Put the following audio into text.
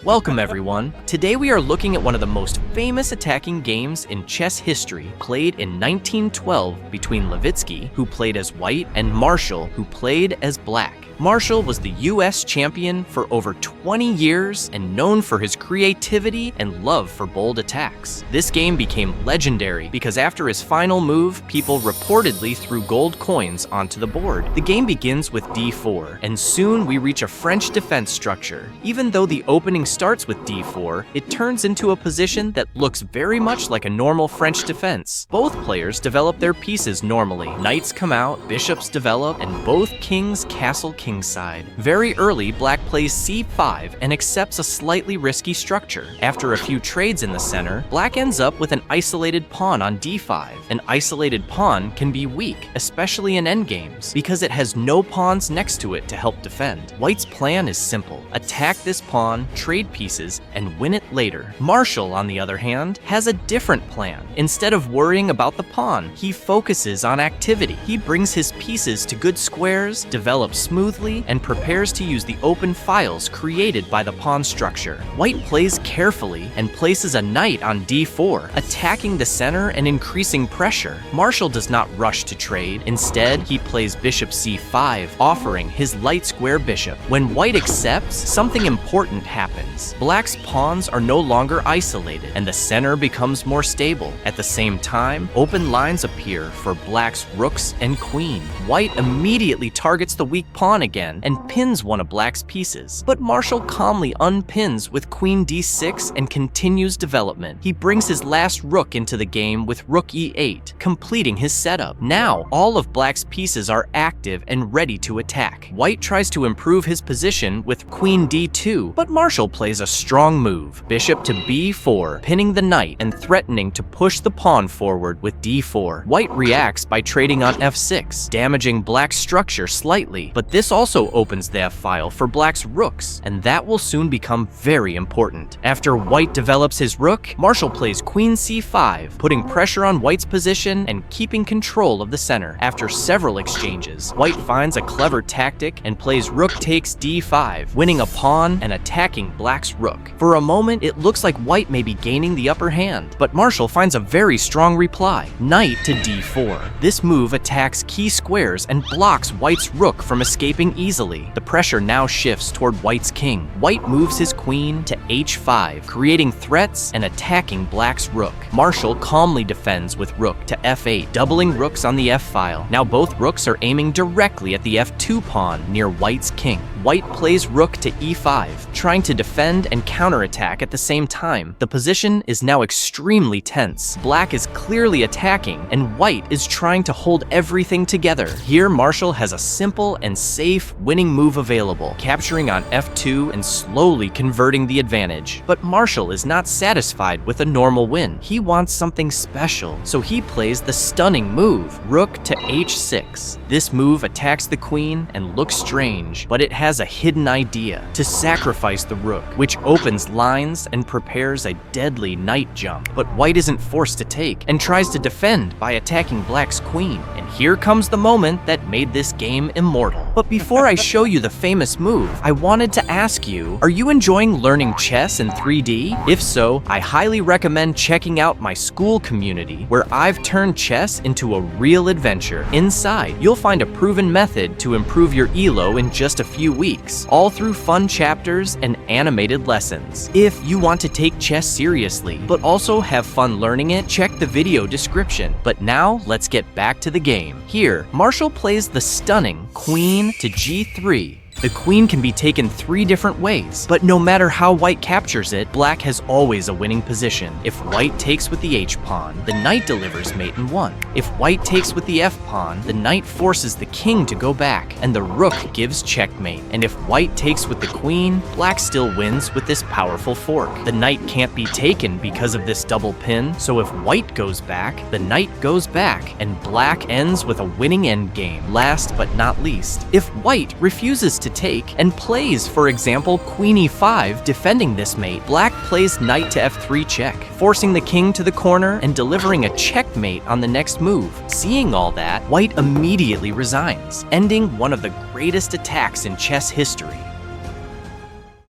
Welcome everyone. Today we are looking at one of the most famous attacking games in chess history, played in 1912 between Levitsky, who played as white, and Marshall, who played as black. Marshall was the US champion for over 20 years and known for his creativity and love for bold attacks. This game became legendary because after his final move, people reportedly threw gold coins onto the board. The game begins with d4, and soon we reach a French defense structure. Even though the opening starts with d4, it turns into a position that looks very much like a normal French defense. Both players develop their pieces normally. Knights come out, bishops develop, and both kings castle kingside. Very early, black plays c5 and accepts a slightly risky structure. After a few trades in the center, black ends up with an isolated pawn on d5. An isolated pawn can be weak, especially in endgames, because it has no pawns next to it to help defend. White's plan is simple: attack this pawn, trade pieces, and win it later. Marshall, on the other hand, has a different plan. Instead of worrying about the pawn, he focuses on activity. He brings his pieces to good squares, develops smoothly, and prepares to use the open files created by the pawn structure. White plays carefully and places a knight on d4, attacking the center and increasing pressure. Marshall does not rush to trade. Instead, he plays bishop c5, offering his light square bishop. When white accepts, something important happens. Black's pawns are no longer isolated, and the center becomes more stable. At the same time, open lines appear for black's rooks and queen. White immediately targets the weak pawn again and pins one of black's pieces. But Marshall calmly unpins with queen d6 and continues development. He brings his last rook into the game with rook e8, completing his setup. Now, all of black's pieces are active and ready to attack. White tries to improve his position with queen d2, but Marshall plays a strong move, bishop to b4, pinning the knight and threatening to push the pawn forward with d4. White reacts by trading on f6, damaging black's structure slightly, but this also opens the f-file for black's rooks, and that will soon become very important. After white develops his rook, Marshall plays queen c5, putting pressure on white's position and keeping control of the center. After several exchanges, white finds a clever tactic and plays rook takes d5, winning a pawn and attacking black's rook. For a moment, it looks like white may be gaining the upper hand, but Marshall finds a very strong reply: knight to d4. This move attacks key squares and blocks white's rook from escaping easily. The pressure now shifts toward white's king. White moves his queen to h5, creating threats and attacking black's rook. Marshall calmly defends with rook to f8, doubling rooks on the f-file. Now both rooks are aiming directly at the f2 pawn near white's king. White plays rook to e5, trying to defend and counterattack at the same time. The position is now extremely tense. Black is clearly attacking, and white is trying to hold everything together. Here, Marshall has a simple and safe winning move available, capturing on f2 and slowly converting the advantage. But Marshall is not satisfied with a normal win. He wants something special, so he plays the stunning move, rook to h6. This move attacks the queen and looks strange, but it has a hidden idea: to sacrifice the rook, which opens lines and prepares a deadly knight jump. But white isn't forced to take and tries to defend by attacking black's queen. And here comes the moment that made this game immortal. But before I show you the famous move, I wanted to ask you, are you enjoying learning chess in 3D? If so, I highly recommend checking out my school community, where I've turned chess into a real adventure. Inside, you'll find a proven method to improve your ELO in just a few weeks, all through fun chapters and animated lessons. If you want to take chess seriously, but also have fun learning it, check the video description. But now, let's get back to the game. Here, Marshall plays the stunning queen to g3. The queen can be taken 3 different ways, but no matter how white captures it, black has always a winning position. If white takes with the h-pawn, the knight delivers mate in 1. If white takes with the f-pawn, the knight forces the king to go back, and the rook gives checkmate. And if white takes with the queen, black still wins with this powerful fork. The knight can't be taken because of this double pin, so if white goes back, the knight goes back, and black ends with a winning endgame. Last but not least, if white refuses to take and plays, for example, queen e5, defending this mate, black plays knight to f3 check, forcing the king to the corner and delivering a checkmate on the next move. Seeing all that, white immediately resigns, ending one of the greatest attacks in chess history.